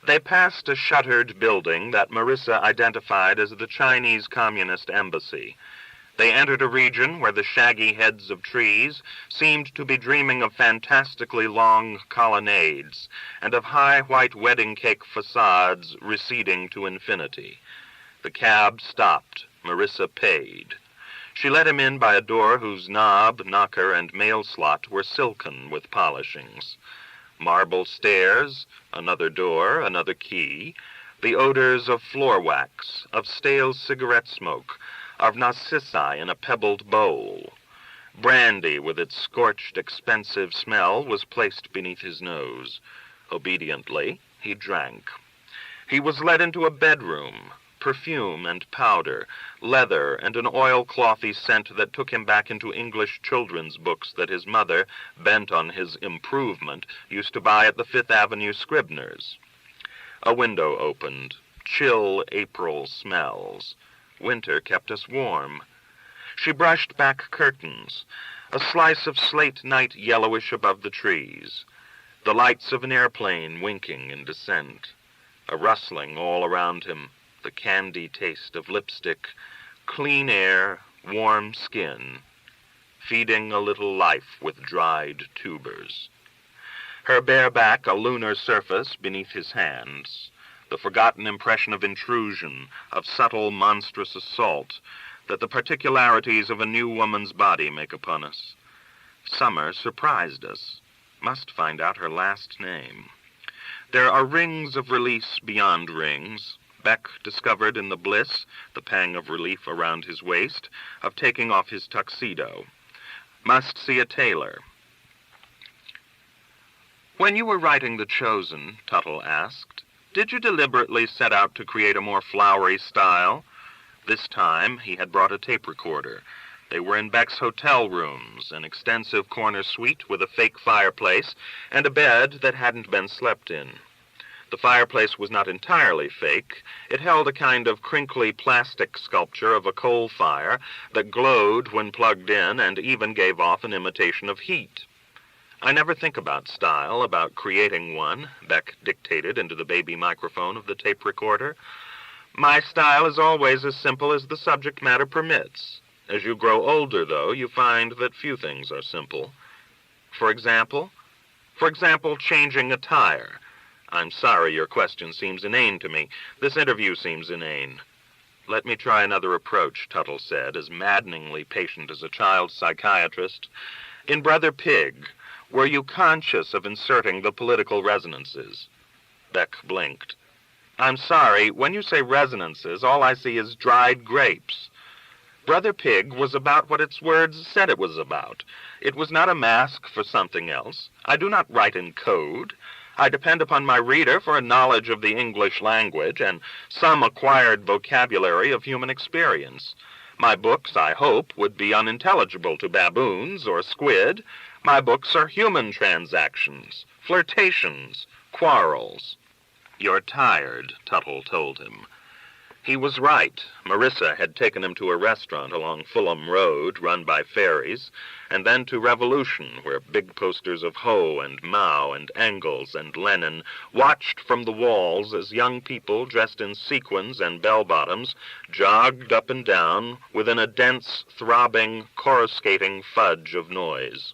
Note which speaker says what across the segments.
Speaker 1: They passed a shuttered building that Marissa identified as the Chinese Communist Embassy. They entered a region where the shaggy heads of trees seemed to be dreaming of fantastically long colonnades and of high white wedding cake facades receding to infinity. The cab stopped. Marissa paid. She let him in by a door whose knob, knocker, and mail slot were silken with polishings. Marble stairs, another door, another key, the odors of floor wax, of stale cigarette smoke, of narcissi in a pebbled bowl. Brandy with its scorched, expensive smell was placed beneath his nose. Obediently, he drank. He was led into a bedroom, perfume and powder, leather and an oilclothy scent that took him back into English children's books that his mother, bent on his improvement, used to buy at the Fifth Avenue Scribner's. A window opened. Chill April smells. Winter kept us warm. She brushed back curtains, a slice of slate night yellowish above the trees, the lights of an airplane winking in descent, a rustling all around him, the candy taste of lipstick, clean air, warm skin, feeding a little life with dried tubers. Her bare back a lunar surface beneath his hands, the forgotten impression of intrusion, of subtle, monstrous assault, that the particularities of a new woman's body make upon us. Summer surprised us. Must find out her last name. There are rings of release beyond rings. Bech discovered in the bliss, the pang of relief around his waist, of taking off his tuxedo. Must see a tailor. When you were writing The Chosen, Tuttle asked, did you deliberately set out to create a more flowery style? This time he had brought a tape recorder. They were in Bech's hotel rooms, an extensive corner suite with a fake fireplace and a bed that hadn't been slept in. The fireplace was not entirely fake. It held a kind of crinkly plastic sculpture of a coal fire that glowed when plugged in and even gave off an imitation of heat. I never think about style, about creating one, Bech dictated into the baby microphone of the tape recorder. My style is always as simple as the subject matter permits. As you grow older, though, you find that few things are simple. For example, changing a tire. I'm sorry your question seems inane to me. This interview seems inane. Let me try another approach, Tuttle said, as maddeningly patient as a child psychiatrist. In Brother Pig, were you conscious of inserting the political resonances? Bech blinked. I'm sorry, when you say resonances, all I see is dried grapes. Brother Pig was about what its words said it was about. It was not a mask for something else. I do not write in code. I depend upon my reader for a knowledge of the English language and some acquired vocabulary of human experience. My books, I hope, would be unintelligible to baboons or squid. My books are human transactions, flirtations, quarrels. You're tired, Tuttle told him. He was right. Marissa had taken him to a restaurant along Fulham Road, run by fairies, and then to Revolution, where big posters of Ho and Mao and Engels and Lenin watched from the walls as young people dressed in sequins and bell-bottoms jogged up and down within a dense, throbbing, coruscating fudge of noise.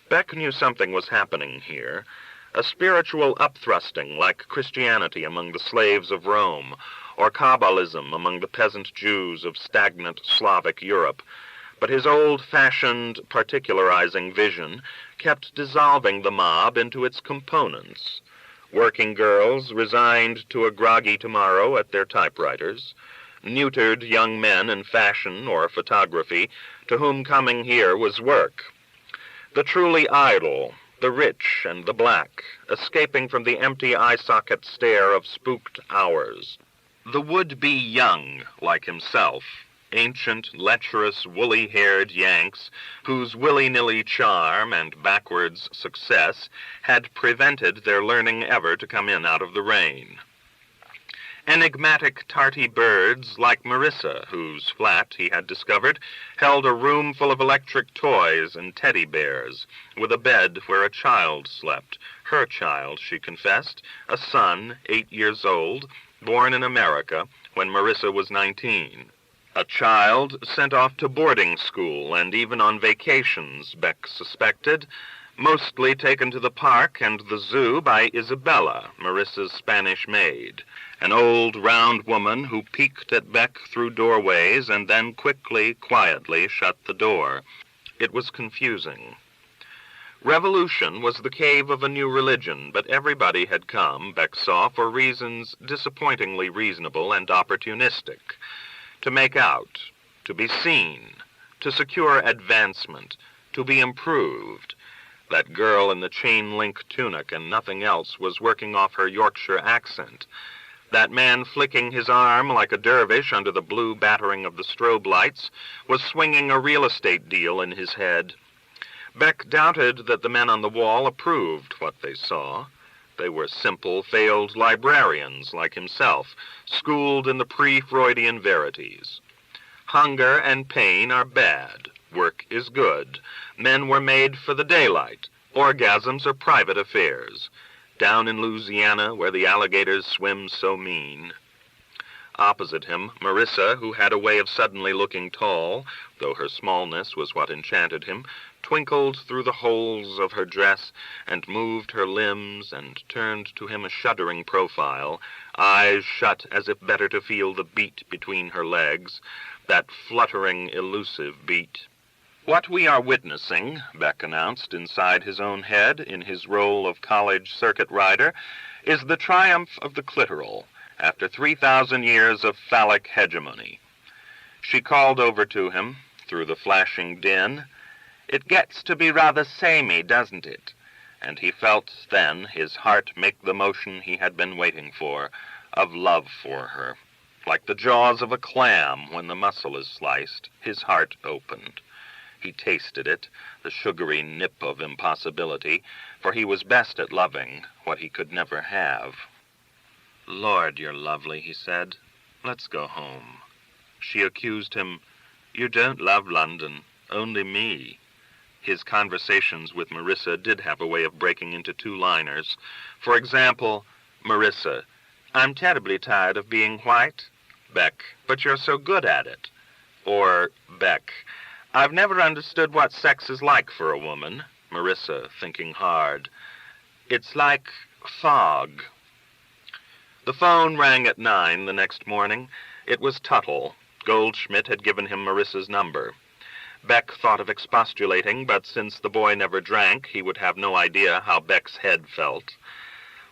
Speaker 1: Bech knew something was happening here, a spiritual upthrusting like Christianity among the slaves of Rome, or Kabbalism among the peasant Jews of stagnant Slavic Europe, but his old-fashioned, particularizing vision kept dissolving the mob into its components. Working girls resigned to a groggy tomorrow at their typewriters, neutered young men in fashion or photography to whom coming here was work. The truly idle, the rich and the black, escaping from the empty eye-socket stare of spooked hours. The would-be young, like himself, ancient, lecherous, woolly-haired Yanks, whose willy-nilly charm and backwards success had prevented their learning ever to come in out of the rain. Enigmatic tarty birds like Marissa, whose flat, he had discovered, held a room full of electric toys and teddy bears, with a bed where a child slept, Her child, she confessed, a son, 8 years old, born in America when Marissa was 19. A child sent off to boarding school and even on vacations, Bech suspected, mostly taken to the park and the zoo by Isabella, Marissa's Spanish maid, an old, round woman who peeked at Bech through doorways and then quietly shut the door. It was confusing. Revolution was the cave of a new religion, but everybody had come, Bech saw, for reasons disappointingly reasonable and opportunistic. To make out, to be seen, to secure advancement, to be improved. That girl in the chain-link tunic and nothing else was working off her Yorkshire accent. That man flicking his arm like a dervish under the blue battering of the strobe lights was swinging a real estate deal in his head. Bech doubted that the men on the wall approved what they saw. They were simple, failed librarians like himself, schooled in the pre-Freudian verities. Hunger and pain are bad. Work is good. Men were made for the daylight. Orgasms are private affairs. Down in Louisiana, where the alligators swim so mean. Opposite him, Marissa, who had a way of suddenly looking tall, though her smallness was what enchanted him, twinkled through the holes of her dress and moved her limbs and turned to him a shuddering profile, eyes shut as if better to feel the beat between her legs, that fluttering, elusive beat. What we are witnessing, Bech announced inside his own head in his role of college circuit rider, is the triumph of the clitoral after 3,000 years of phallic hegemony. She called over to him through the flashing din. It gets to be rather samey, doesn't it? And he felt then his heart make the motion he had been waiting for, of love for her. Like the jaws of a clam when the muscle is sliced, his heart opened. He tasted it, the sugary nip of impossibility, for he was best at loving what he could never have. "Lord, you're lovely," he said. "Let's go home." She accused him. "You don't love London, only me." His conversations with Marissa did have a way of breaking into two-liners. For example, Marissa, "I'm terribly tired of being white." Bech, "But you're so good at it." Or Bech, "I've never understood what sex is like for a woman." Marissa, thinking hard, "It's like fog." The phone rang at 9 the next morning. It was Tuttle. Goldschmidt had given him Marissa's number. Bech thought of expostulating, but since the boy never drank, he would have no idea how Bech's head felt.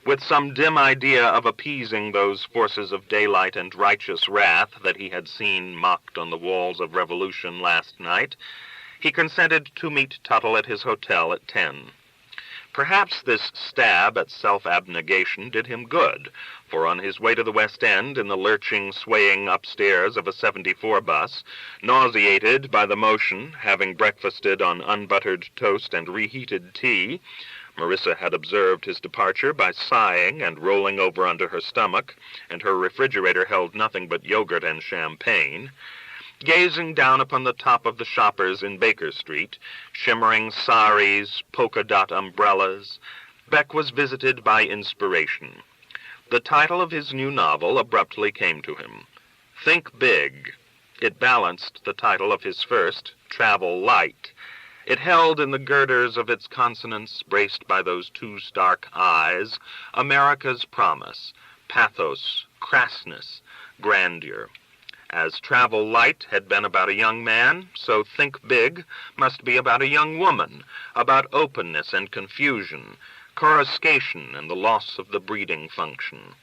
Speaker 1: With some dim idea of appeasing those forces of daylight and righteous wrath that he had seen mocked on the walls of revolution last night, he consented to meet Tuttle at his hotel at 10. Perhaps this stab at self-abnegation did him good, for on his way to the West End in the lurching, swaying upstairs of a 74 bus, nauseated by the motion, having breakfasted on unbuttered toast and reheated tea, Marissa had observed his departure by sighing and rolling over under her stomach, and her refrigerator held nothing but yogurt and champagne. Gazing down upon the top of the shoppers in Baker Street, shimmering saris, polka-dot umbrellas, Bech was visited by inspiration. The title of his new novel abruptly came to him. Think Big. It balanced the title of his first, Travel Light. It held in the girders of its consonants, braced by those two stark eyes, America's promise, pathos, crassness, grandeur. As Travel Light had been about a young man, so Think Big must be about a young woman, about openness and confusion, coruscation and the loss of the breeding function.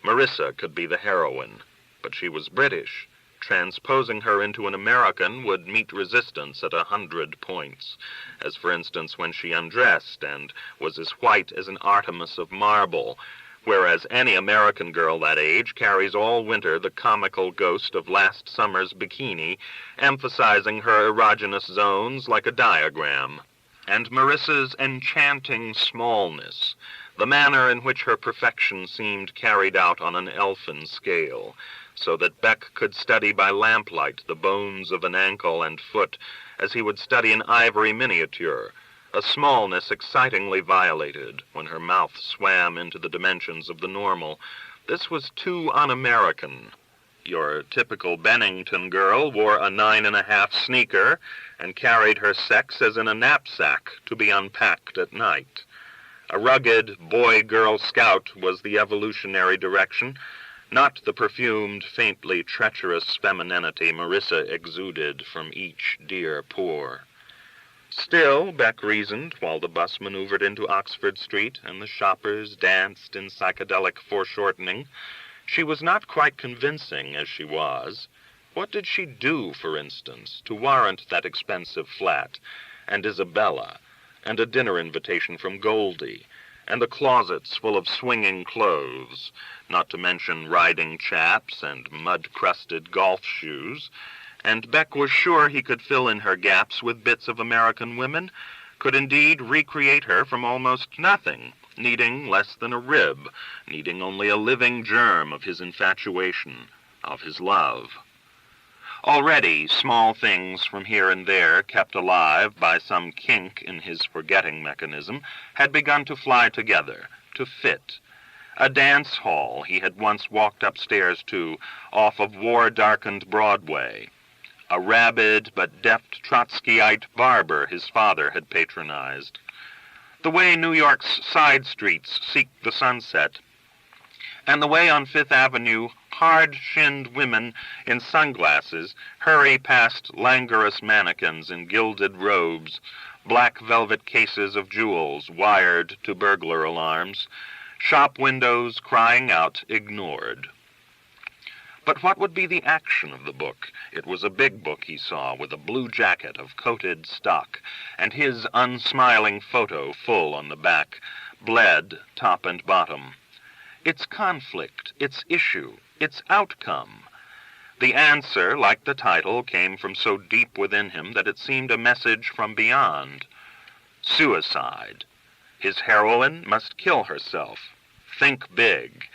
Speaker 1: Marissa could be the heroine, but she was British. Transposing her into an American would meet resistance at 100 points, as for instance when she undressed and was as white as an Artemis of marble, whereas any American girl that age carries all winter the comical ghost of last summer's bikini, emphasizing her erogenous zones like a diagram. And Marissa's enchanting smallness, the manner in which her perfection seemed carried out on an elfin scale, so that Bech could study by lamplight the bones of an ankle and foot as he would study an ivory miniature, a smallness excitingly violated when her mouth swam into the dimensions of the normal. This was too un-American. Your typical Bennington girl wore a 9.5 sneaker and carried her sex as in a knapsack to be unpacked at night. A rugged boy-girl scout was the evolutionary direction, not the perfumed, faintly treacherous femininity Marissa exuded from each dear pore. Still, Bech reasoned, while the bus maneuvered into Oxford Street and the shoppers danced in psychedelic foreshortening, she was not quite convincing as she was. What did she do, for instance, to warrant that expensive flat, and Isabella, and a dinner invitation from Goldie, and the closets full of swinging clothes, not to mention riding chaps and mud-crusted golf shoes? And Bech was sure he could fill in her gaps with bits of American women, could indeed recreate her from almost nothing, needing less than a rib, needing only a living germ of his infatuation, of his love. Already, small things from here and there, kept alive by some kink in his forgetting mechanism, had begun to fly together, to fit. A dance hall he had once walked upstairs to, off of war-darkened Broadway. A rabid but deft Trotskyite barber his father had patronized. The way New York's side streets seek the sunset, and the way on Fifth Avenue hard-shinned women in sunglasses hurry past languorous mannequins in gilded robes, black velvet cases of jewels wired to burglar alarms, shop windows crying out ignored. But what would be the action of the book? It was a big book he saw, with a blue jacket of coated stock, and his unsmiling photo full on the back, bled top and bottom. Its conflict, its issue, its outcome. The answer, like the title, came from so deep within him that it seemed a message from beyond. Suicide. His heroine must kill herself. Think big.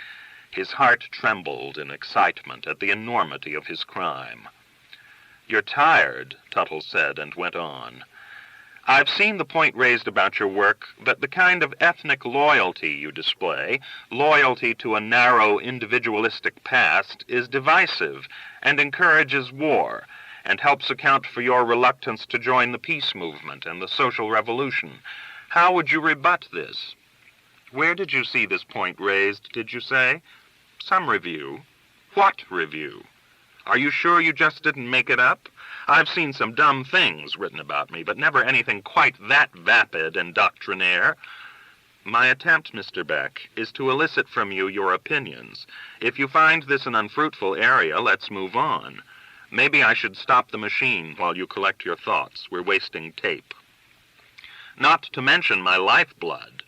Speaker 1: His heart trembled in excitement at the enormity of his crime. "You're tired," Tuttle said, and went on. "I've seen the point raised about your work that the kind of ethnic loyalty you display, loyalty to a narrow individualistic past, is divisive and encourages war and helps account for your reluctance to join the peace movement and the social revolution. How would you rebut this?" "Where did you see this point raised, did you say?" "Some review." "What review? Are you sure you just didn't make it up? I've seen some dumb things written about me, but never anything quite that vapid and doctrinaire." "My attempt, Mr. Bech, is to elicit from you your opinions. If you find this an unfruitful area, let's move on. Maybe I should stop the machine while you collect your thoughts. We're wasting tape." "Not to mention my lifeblood."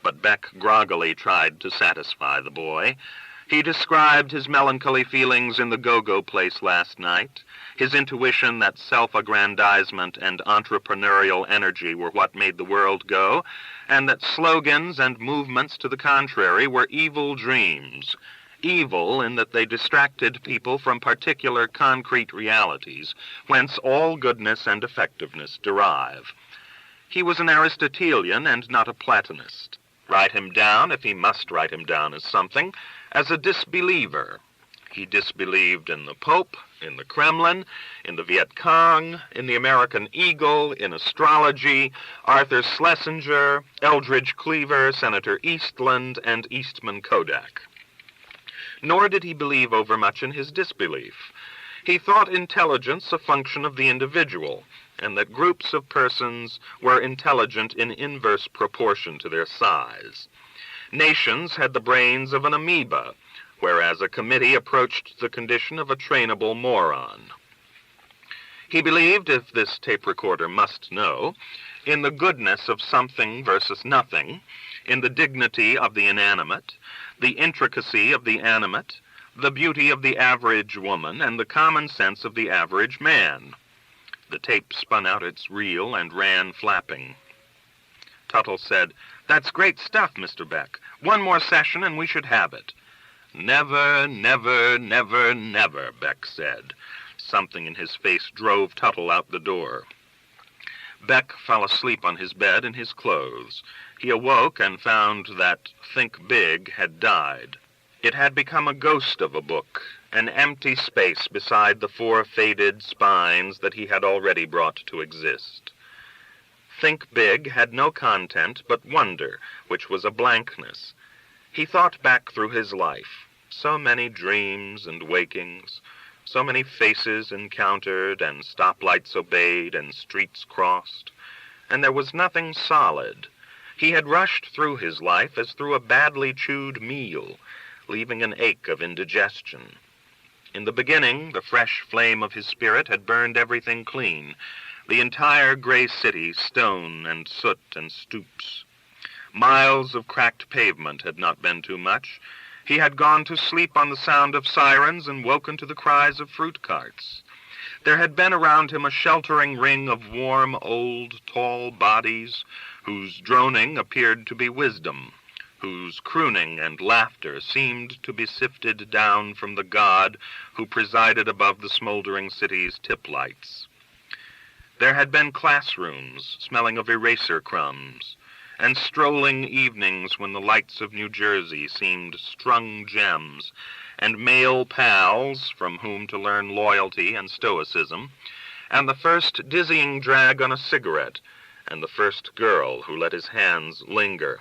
Speaker 1: But Bech groggily tried to satisfy the boy. He described his melancholy feelings in the go-go place last night, his intuition that self-aggrandizement and entrepreneurial energy were what made the world go, and that slogans and movements to the contrary were evil dreams. Evil in that they distracted people from particular concrete realities, whence all goodness and effectiveness derive. He was an Aristotelian and not a Platonist. Write him down, if he must write him down as something, as a disbeliever. He disbelieved in the Pope, in the Kremlin, in the Viet Cong, in the American Eagle, in astrology, Arthur Schlesinger, Eldridge Cleaver, Senator Eastland, and Eastman Kodak. Nor did he believe overmuch in his disbelief. He thought intelligence a function of the individual, and that groups of persons were intelligent in inverse proportion to their size. Nations had the brains of an amoeba, whereas a committee approached the condition of a trainable moron. He believed, if this tape recorder must know, in the goodness of something versus nothing, in the dignity of the inanimate, the intricacy of the animate, the beauty of the average woman, and the common sense of the average man. The tape spun out its reel and ran flapping. Tuttle said, "That's great stuff, Mr. Bech. One more session and we should have it." "Never, never, never, never," Bech said. Something in his face drove Tuttle out the door. Bech fell asleep on his bed in his clothes. He awoke and found that Think Big had died. It had become a ghost of a book, an empty space beside the 4 faded spines that he had already brought to exist. Think Big had no content but wonder, which was a blankness. He thought back through his life, so many dreams and wakings, so many faces encountered and stoplights obeyed and streets crossed, and there was nothing solid. He had rushed through his life as through a badly chewed meal, leaving an ache of indigestion. In the beginning, the fresh flame of his spirit had burned everything clean, the entire gray city, stone and soot and stoops. Miles of cracked pavement had not been too much. He had gone to sleep on the sound of sirens and woken to the cries of fruit carts. There had been around him a sheltering ring of warm, old, tall bodies, whose droning appeared to be wisdom, whose crooning and laughter seemed to be sifted down from the God who presided above the smoldering city's tip lights. There had been classrooms smelling of eraser crumbs, and strolling evenings when the lights of New Jersey seemed strung gems, and male pals from whom to learn loyalty and stoicism, and the first dizzying drag on a cigarette, and the first girl who let his hands linger,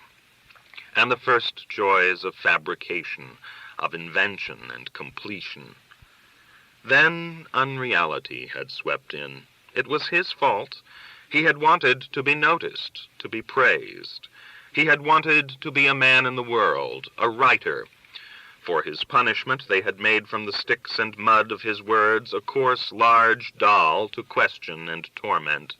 Speaker 1: and the first joys of fabrication, of invention and completion. Then unreality had swept in. It was his fault. He had wanted to be noticed, to be praised. He had wanted to be a man in the world, a writer. For his punishment, they had made from the sticks and mud of his words a coarse, large doll to question and torment,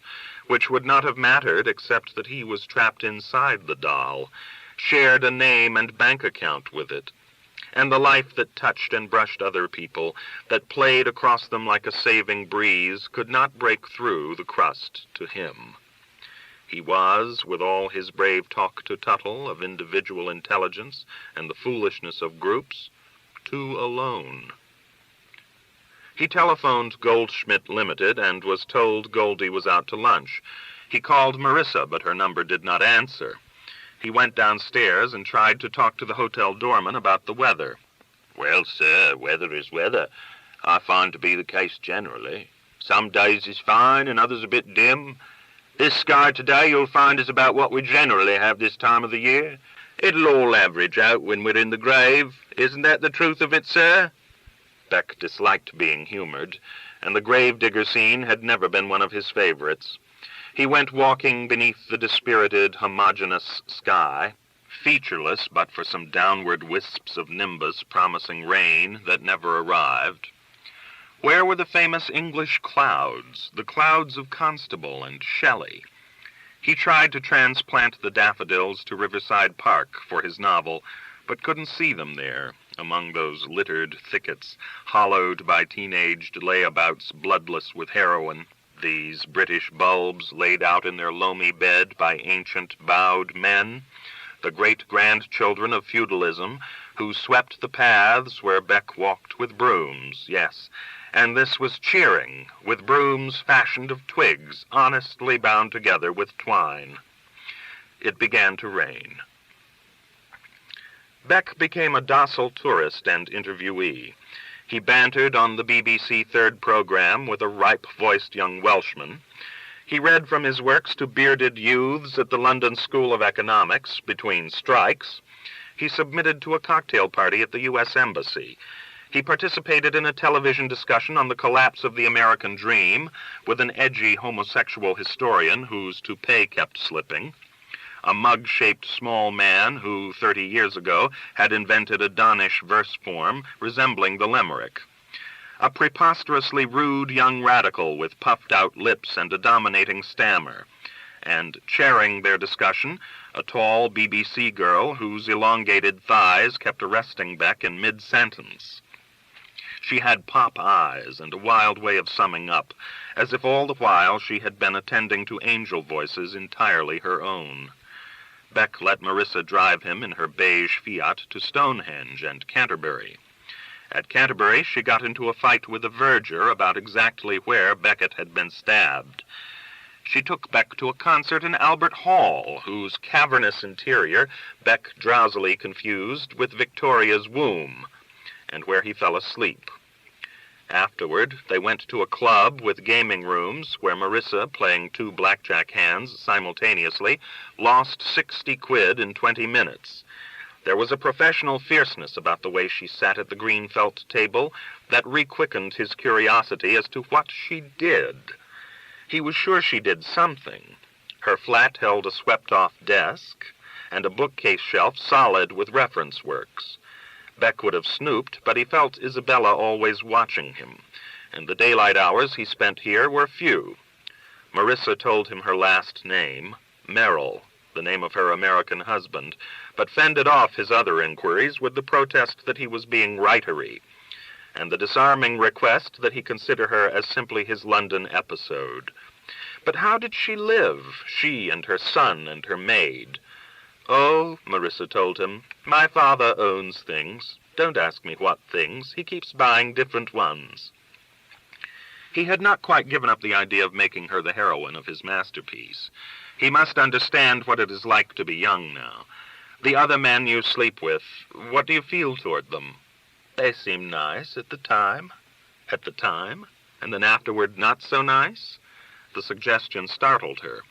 Speaker 1: which would not have mattered except that he was trapped inside the doll, shared a name and bank account with it, and the life that touched and brushed other people, that played across them like a saving breeze, could not break through the crust to him. He was, with all his brave talk to Tuttle of individual intelligence and the foolishness of groups, too alone. He telephoned Goldschmidt Limited and was told Goldie was out to lunch. He called Marissa, but her number did not answer. He went downstairs and tried to talk to the hotel doorman about the weather.
Speaker 2: "Well, sir, weather is weather. I find to be the case generally. Some days is fine and others a bit dim. This sky today you'll find is about what we generally have this time of the year. It'll all average out when we're in the grave. Isn't that the truth of it, sir?"
Speaker 1: Bech disliked being humored, and the grave-digger scene had never been one of his favorites. He went walking beneath the dispirited, homogeneous sky, featureless but for some downward wisps of nimbus promising rain that never arrived. Where were the famous English clouds, the clouds of Constable and Shelley? He tried to transplant the daffodils to Riverside Park for his novel, but couldn't see them there, among those littered thickets, hollowed by teenaged layabouts bloodless with heroin. These British bulbs laid out in their loamy bed by ancient bowed men, the great-grandchildren of feudalism, who swept the paths where Bech walked with brooms, yes, and this was cheering, with brooms fashioned of twigs, honestly bound together with twine. It began to rain. Bech became a docile tourist and interviewee. He bantered on the BBC third program with a ripe-voiced young Welshman. He read from his works to bearded youths at the London School of Economics between strikes. He submitted to a cocktail party at the U.S. Embassy. He participated in a television discussion on the collapse of the American dream with an edgy homosexual historian whose toupee kept slipping, a mug-shaped small man who 30 years ago had invented a Donish verse form resembling the limerick, a preposterously rude young radical with puffed-out lips and a dominating stammer, and chairing their discussion, a tall BBC girl whose elongated thighs kept arresting Bech in mid-sentence. She had pop eyes and a wild way of summing up, as if all the while she had been attending to angel voices entirely her own. Bech let Marissa drive him in her beige Fiat to Stonehenge and Canterbury. At Canterbury, she got into a fight with a verger about exactly where Beckett had been stabbed. She took Bech to a concert in Albert Hall, whose cavernous interior Bech drowsily confused with Victoria's womb, and where he fell asleep. Afterward, they went to a club with gaming rooms where Marissa, playing 2 blackjack hands simultaneously, lost 60 quid in 20 minutes. There was a professional fierceness about the way she sat at the green felt table that re-quickened his curiosity as to what she did. He was sure she did something. Her flat held a swept-off desk and a bookcase shelf solid with reference works. Bech would have snooped, but he felt Isabella always watching him, and the daylight hours he spent here were few. Marissa told him her last name, Merrill, the name of her American husband, but fended off his other inquiries with the protest that he was being writery, and the disarming request that he consider her as simply his London episode. But how did she live, she and her son and her maid? "Oh," Marissa told him, "my father owns things. Don't ask me what things. He keeps buying different ones." He had not quite given up the idea of making her the heroine of his masterpiece. He must understand what it is like to be young now. "The other men you sleep with, what do you feel toward them?" "They seem nice at the time." "At the time? And then afterward not so nice?" The suggestion startled her.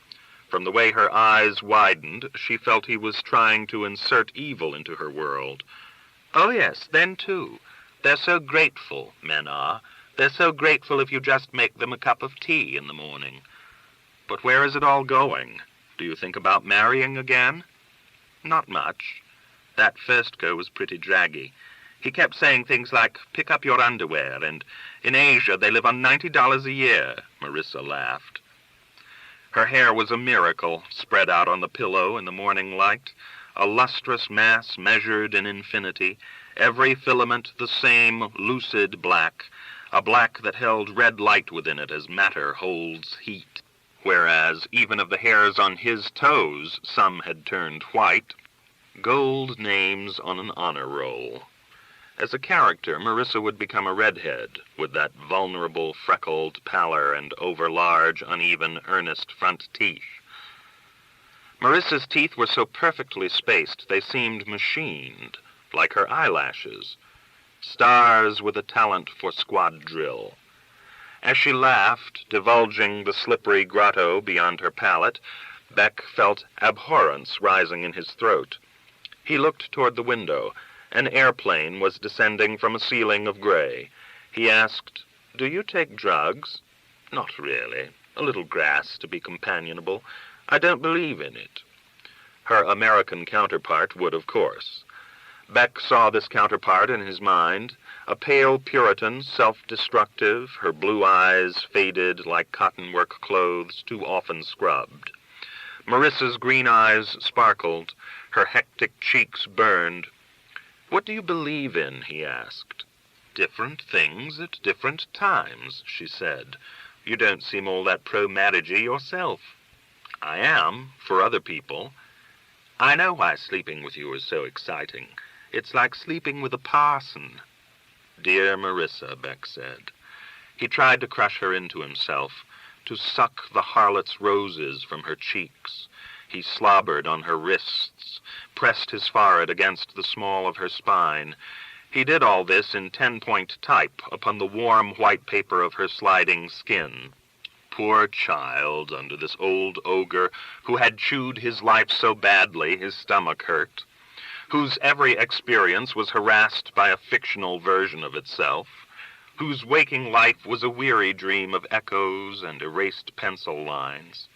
Speaker 1: From the way her eyes widened, she felt he was trying to insert evil into her world. "Oh, yes, then, too. They're so grateful, men are. They're so grateful if you just make them a cup of tea in the morning." "But where is it all going? Do you think about marrying again?" "Not much. That first go was pretty draggy. He kept saying things like, 'Pick up your underwear,' and 'In Asia they live on $90 a year.'" Marissa laughed. Her hair was a miracle, spread out on the pillow in the morning light, a lustrous mass measured in infinity, every filament the same lucid black, a black that held red light within it as matter holds heat, whereas even of the hairs on his toes some had turned white. Gold names on an honor roll. As a character, Marissa would become a redhead, with that vulnerable, freckled pallor and over-large, uneven, earnest front teeth. Marissa's teeth were so perfectly spaced they seemed machined, like her eyelashes, stars with a talent for squadrille. As she laughed, divulging the slippery grotto beyond her palate, Bech felt abhorrence rising in his throat. He looked toward the window. An airplane was descending from a ceiling of gray. He asked, "Do you take drugs?" "Not really. A little grass to be companionable. I don't believe in it." Her American counterpart would, of course. Bech saw this counterpart in his mind, a pale Puritan, self-destructive, her blue eyes faded like cottonwork clothes too often scrubbed. Marissa's green eyes sparkled, her hectic cheeks burned. "What do you believe in?" he asked. "Different things at different times," she said. "You don't seem all that pro-marriagey yourself." "I am, for other people." "I know why sleeping with you is so exciting. It's like sleeping with a parson." "Dear Marissa," Bech said. He tried to crush her into himself, to suck the harlot's roses from her cheeks. He slobbered on her wrists, pressed his forehead against the small of her spine. He did all this in 10-point type upon the warm white paper of her sliding skin. Poor child, under this old ogre who had chewed his life so badly his stomach hurt, whose every experience was harassed by a fictional version of itself, whose waking life was a weary dream of echoes and erased pencil lines.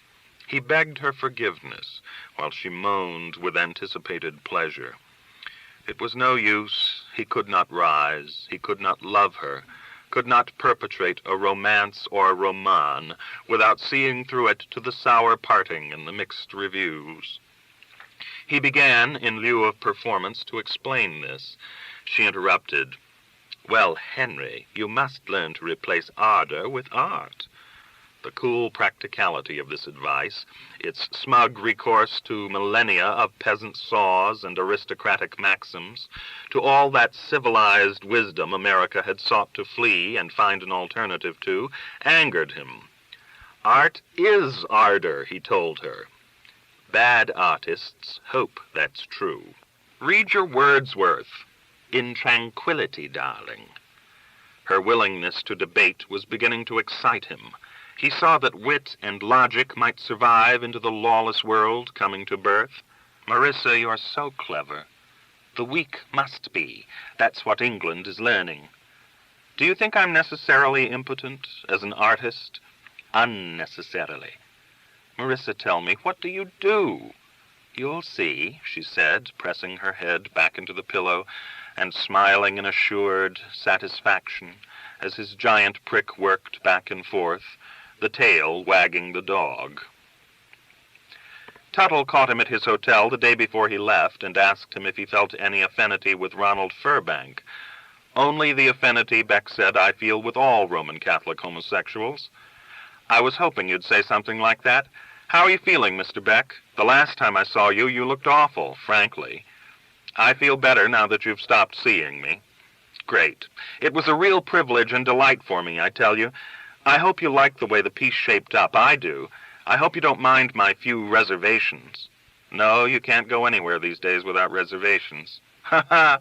Speaker 1: He begged her forgiveness, while she moaned with anticipated pleasure. It was no use. He could not rise. He could not love her, could not perpetrate a romance or a roman without seeing through it to the sour parting and the mixed reviews. He began, in lieu of performance, to explain this. She interrupted. "Well, Henry, you must learn to replace ardor with art." The cool practicality of this advice, its smug recourse to millennia of peasant saws and aristocratic maxims, to all that civilized wisdom America had sought to flee and find an alternative to, angered him. Art is ardor, he told her. Bad artists hope that's true. Read your Wordsworth. In tranquility, darling. Her willingness to debate was beginning to excite him. He saw that wit and logic might survive into the lawless world coming to birth. Marissa, you're so clever. The weak must be. That's what England is learning. Do you think I'm necessarily impotent as an artist? Unnecessarily. Marissa, tell me, what do you do? You'll see, she said, pressing her head back into the pillow and smiling in assured satisfaction as his giant prick worked back and forth, the tail wagging the dog. Tuttle caught him at his hotel the day before he left and asked him if he felt any affinity with Ronald Furbank. Only the affinity, Bech said, I feel with all Roman Catholic homosexuals. I was hoping you'd say something like that. How are you feeling, Mr. Bech? The last time I saw you, you looked awful, frankly. I feel better now that you've stopped seeing me. Great. It was a real privilege and delight for me, I tell you. I hope you like the way the piece shaped up. I do. I hope you don't mind my few reservations. No, you can't go anywhere these days without reservations. Ha ha!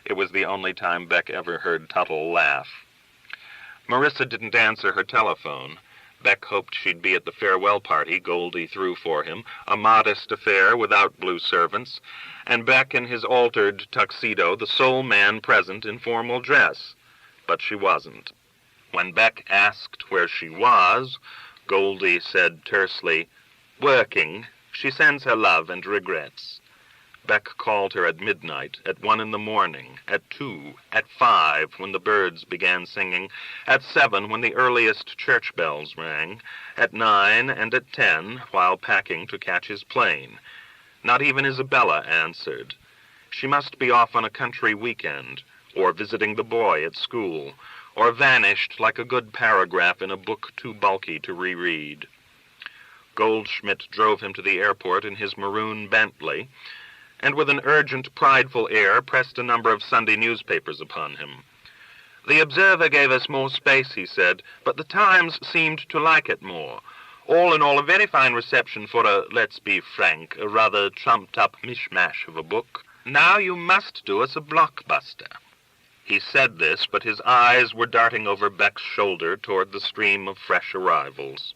Speaker 1: It was the only time Bech ever heard Tuttle laugh. Marissa didn't answer her telephone. Bech hoped she'd be at the farewell party Goldie threw for him, a modest affair without blue servants, and Bech in his altered tuxedo, the sole man present in formal dress. But she wasn't. When Bech asked where she was, Goldie said tersely, "Working. She sends her love and regrets." Bech called her at midnight, at 1 in the morning, at 2, at 5, when the birds began singing, at 7, when the earliest church bells rang, at 9, and at 10, while packing to catch his plane. Not even Isabella answered. She must be off on a country weekend, or visiting the boy at school, or vanished like a good paragraph in a book too bulky to reread. Goldschmidt drove him to the airport in his maroon Bentley, and with an urgent, prideful air pressed a number of Sunday newspapers upon him. The Observer gave us more space, he said, but the Times seemed to like it more. All in all, a very fine reception for a, let's be frank, a rather trumped-up mishmash of a book. Now you must do us a blockbuster. He said this, but his eyes were darting over Bech's shoulder toward the stream of fresh arrivals.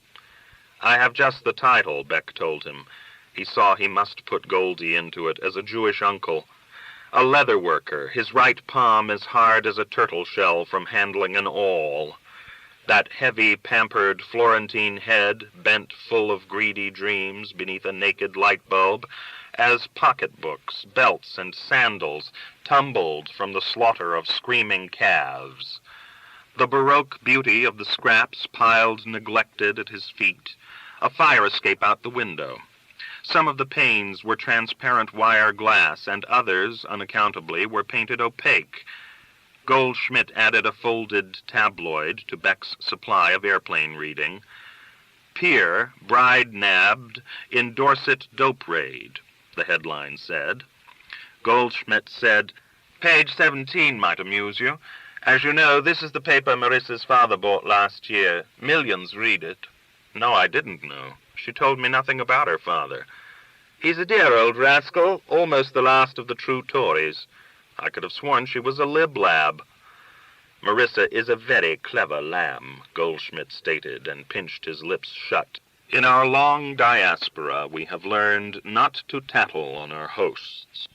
Speaker 1: I have just the title, Bech told him. He saw he must put Goldie into it as a Jewish uncle. A leather worker, his right palm as hard as a turtle shell from handling an awl. That heavy, pampered Florentine head, bent full of greedy dreams beneath a naked light bulb, as pocketbooks, belts, and sandals tumbled from the slaughter of screaming calves. The Baroque beauty of the scraps piled neglected at his feet, a fire escape out the window. Some of the panes were transparent wire glass, and others, unaccountably, were painted opaque. Goldschmidt added a folded tabloid to Bech's supply of airplane reading. Pier, bride nabbed, in Dorset dope raid, the headline said. Goldschmidt said, "Page 17 might amuse you. As you know, this is the paper Marissa's father bought last year. Millions read it." No, I didn't know. She told me nothing about her father. He's a dear old rascal, almost the last of the true Tories. I could have sworn she was a lib-lab. Marissa is a very clever lamb, Goldschmidt stated, and pinched his lips shut. In our long diaspora, we have learned not to tattle on our hosts.